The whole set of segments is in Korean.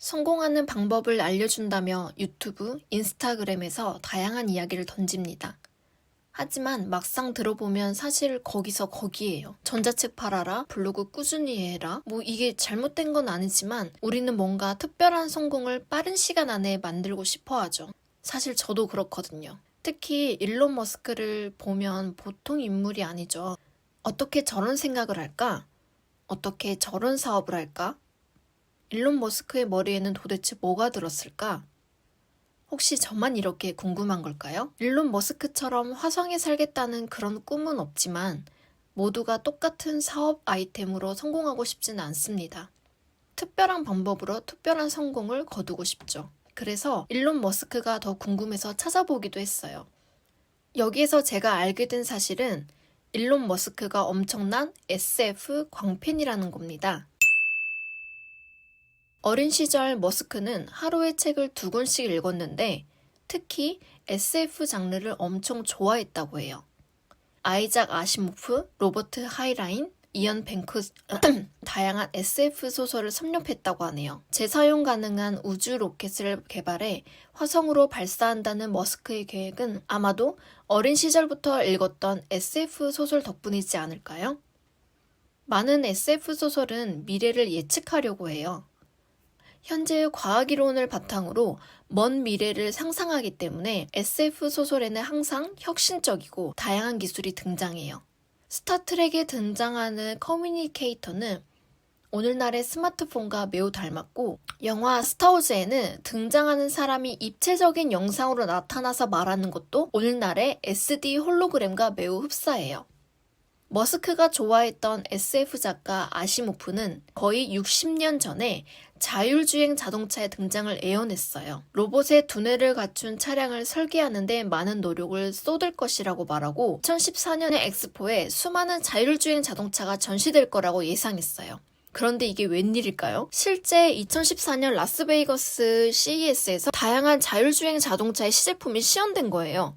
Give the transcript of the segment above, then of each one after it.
성공하는 방법을 알려준다며 유튜브, 인스타그램에서 다양한 이야기를 던집니다. 하지만 막상 들어보면 사실 거기서 거기예요. 전자책 팔아라, 블로그 꾸준히 해라. 이게 잘못된 건 아니지만 우리는 뭔가 특별한 성공을 빠른 시간 안에 만들고 싶어 하죠. 사실 저도 그렇거든요. 특히 일론 머스크를 보면 보통 인물이 아니죠. 어떻게 저런 생각을 할까? 어떻게 저런 사업을 할까? 일론 머스크의 머리에는 도대체 뭐가 들었을까? 혹시 저만 이렇게 궁금한 걸까요? 일론 머스크처럼 화성에 살겠다는 그런 꿈은 없지만 모두가 똑같은 사업 아이템으로 성공하고 싶지는 않습니다. 특별한 방법으로 특별한 성공을 거두고 싶죠. 그래서 일론 머스크가 더 궁금해서 찾아보기도 했어요. 여기에서 제가 알게 된 사실은 일론 머스크가 엄청난 SF 광팬이라는 겁니다. 어린 시절 머스크는 하루에 책을 2권씩 읽었는데 특히 SF 장르를 엄청 좋아했다고 해요. 아이작 아시모프, 로버트 하이라인, 이언 뱅크스 다양한 SF 소설을 섭렵했다고 하네요. 재사용 가능한 우주 로켓을 개발해 화성으로 발사한다는 머스크의 계획은 아마도 어린 시절부터 읽었던 SF 소설 덕분이지 않을까요? 많은 SF 소설은 미래를 예측하려고 해요. 현재의 과학이론을 바탕으로 먼 미래를 상상하기 때문에 SF 소설에는 항상 혁신적이고 다양한 기술이 등장해요. 스타트rek에 등장하는 커뮤니케이터는 오늘날의 스마트폰과 매우 닮았고 영화 스타워즈에는 등장하는 사람이 입체적인 영상으로 나타나서 말하는 것도 오늘날의 SD 홀로그램과 매우 흡사해요. 머스크가 좋아했던 SF 작가 아시모프는 거의 60년 전에 자율주행 자동차의 등장을 예언했어요. 로봇의 두뇌를 갖춘 차량을 설계하는 데 많은 노력을 쏟을 것이라고 말하고 2014년의 엑스포에 수많은 자율주행 자동차가 전시될 거라고 예상했어요. 그런데 이게 웬일일까요? 실제 2014년 라스베이거스 CES에서 다양한 자율주행 자동차의 시제품이 시연된 거예요.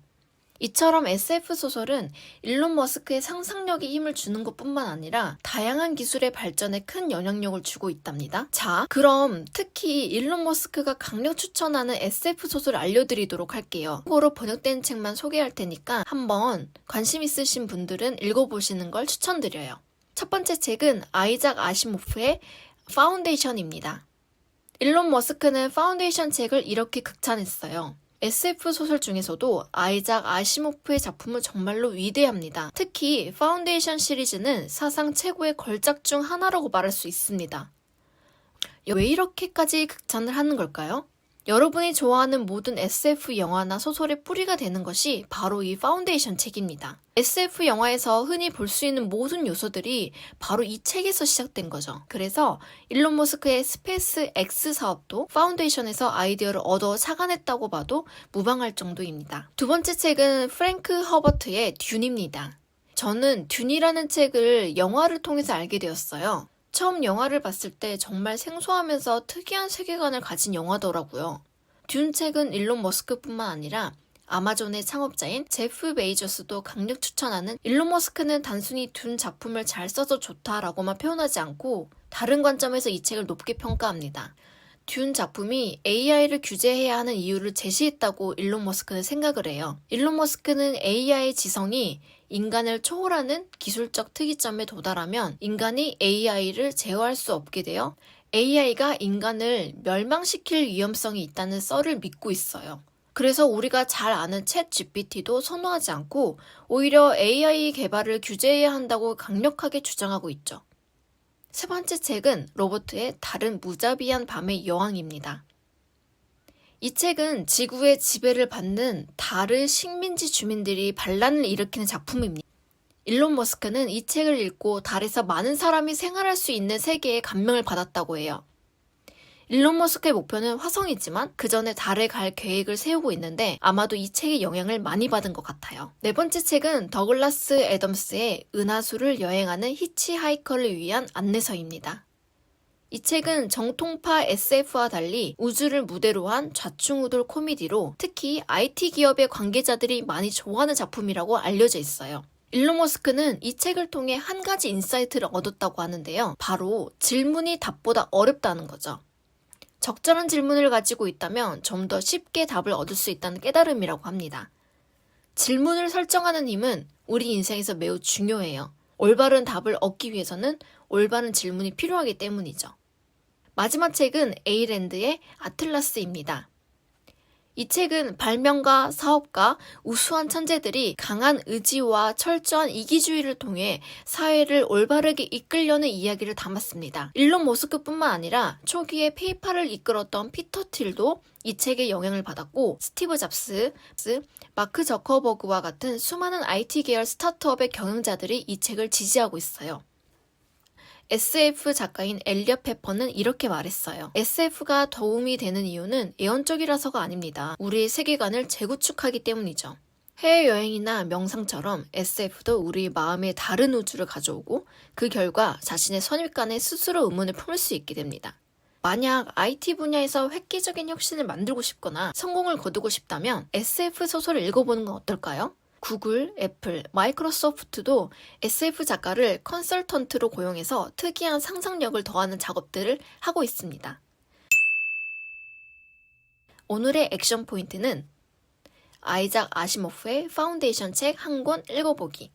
이처럼 SF 소설은 일론 머스크의 상상력에 힘을 주는 것뿐만 아니라 다양한 기술의 발전에 큰 영향력을 주고 있답니다. 자, 그럼 특히 일론 머스크가 강력 추천하는 SF 소설을 알려드리도록 할게요. 한국어로 번역된 책만 소개할 테니까 한번 관심 있으신 분들은 읽어보시는 걸 추천드려요. 첫 번째 책은 아이작 아시모프의 파운데이션입니다. 일론 머스크는 파운데이션 책을 이렇게 극찬했어요. SF 소설 중에서도 아이작 아시모프의 작품은 정말로 위대합니다. 특히 파운데이션 시리즈는 사상 최고의 걸작 중 하나라고 말할 수 있습니다. 왜 이렇게까지 극찬을 하는 걸까요? 여러분이 좋아하는 모든 SF 영화나 소설의 뿌리가 되는 것이 바로 이 파운데이션 책입니다. SF 영화에서 흔히 볼 수 있는 모든 요소들이 바로 이 책에서 시작된 거죠. 그래서 일론 머스크의 스페이스 X 사업도 파운데이션에서 아이디어를 얻어 착안했다고 봐도 무방할 정도입니다. 두 번째 책은 프랭크 허버트의 듄입니다. 저는 듄이라는 책을 영화를 통해서 알게 되었어요. 처음 영화를 봤을 때 정말 생소하면서 특이한 세계관을 가진 영화더라고요. 듄 책은 일론 머스크뿐만 아니라 아마존의 창업자인 제프 베이조스도 강력 추천하는 일론 머스크는 단순히 듄 작품을 잘 써서 좋다라고만 표현하지 않고 다른 관점에서 이 책을 높게 평가합니다. 듄 작품이 AI를 규제해야 하는 이유를 제시했다고 일론 머스크는 생각을 해요. 일론 머스크는 AI의 지성이 인간을 초월하는 기술적 특이점에 도달하면 인간이 AI를 제어할 수 없게 되어 AI가 인간을 멸망시킬 위험성이 있다는 썰을 믿고 있어요. 그래서 우리가 잘 아는 챗 GPT도 선호하지 않고 오히려 AI 개발을 규제해야 한다고 강력하게 주장하고 있죠. 세 번째 책은 로버트의 다른 무자비한 밤의 여왕입니다. 이 책은 지구의 지배를 받는 달의 식민지 주민들이 반란을 일으키는 작품입니다. 일론 머스크는 이 책을 읽고 달에서 많은 사람이 생활할 수 있는 세계에 감명을 받았다고 해요. 일론 머스크의 목표는 화성이지만 그 전에 달에 갈 계획을 세우고 있는데 아마도 이 책의 영향을 많이 받은 것 같아요. 네 번째 책은 더글라스 애덤스의 은하수를 여행하는 히치하이커를 위한 안내서입니다. 이 책은 정통파 SF와 달리 우주를 무대로 한 좌충우돌 코미디로 특히 IT 기업의 관계자들이 많이 좋아하는 작품이라고 알려져 있어요. 일론 머스크는 이 책을 통해 한 가지 인사이트를 얻었다고 하는데요. 바로 질문이 답보다 어렵다는 거죠. 적절한 질문을 가지고 있다면 좀 더 쉽게 답을 얻을 수 있다는 깨달음이라고 합니다. 질문을 설정하는 힘은 우리 인생에서 매우 중요해요. 올바른 답을 얻기 위해서는 올바른 질문이 필요하기 때문이죠. 마지막 책은 에이랜드의 아틀라스입니다. 이 책은 발명가, 사업가, 우수한 천재들이 강한 의지와 철저한 이기주의를 통해 사회를 올바르게 이끌려는 이야기를 담았습니다. 일론 머스크뿐만 아니라 초기에 페이팔을 이끌었던 피터 틸도 이 책에 영향을 받았고, 스티브 잡스, 마크 저커버그와 같은 수많은 IT 계열 스타트업의 경영자들이 이 책을 지지하고 있어요. SF 작가인 엘리엇 페퍼는 이렇게 말했어요. SF가 도움이 되는 이유는 예언적이라서가 아닙니다. 우리의 세계관을 재구축하기 때문이죠. 해외여행이나 명상처럼 SF도 우리 마음에 다른 우주를 가져오고 그 결과 자신의 선입관에 스스로 의문을 품을 수 있게 됩니다. 만약 IT 분야에서 획기적인 혁신을 만들고 싶거나 성공을 거두고 싶다면 SF 소설을 읽어보는 건 어떨까요? 구글, 애플, 마이크로소프트도 SF 작가를 컨설턴트로 고용해서 특이한 상상력을 더하는 작업들을 하고 있습니다. 오늘의 액션 포인트는 아이작 아시모프의 파운데이션 책 한 권 읽어보기.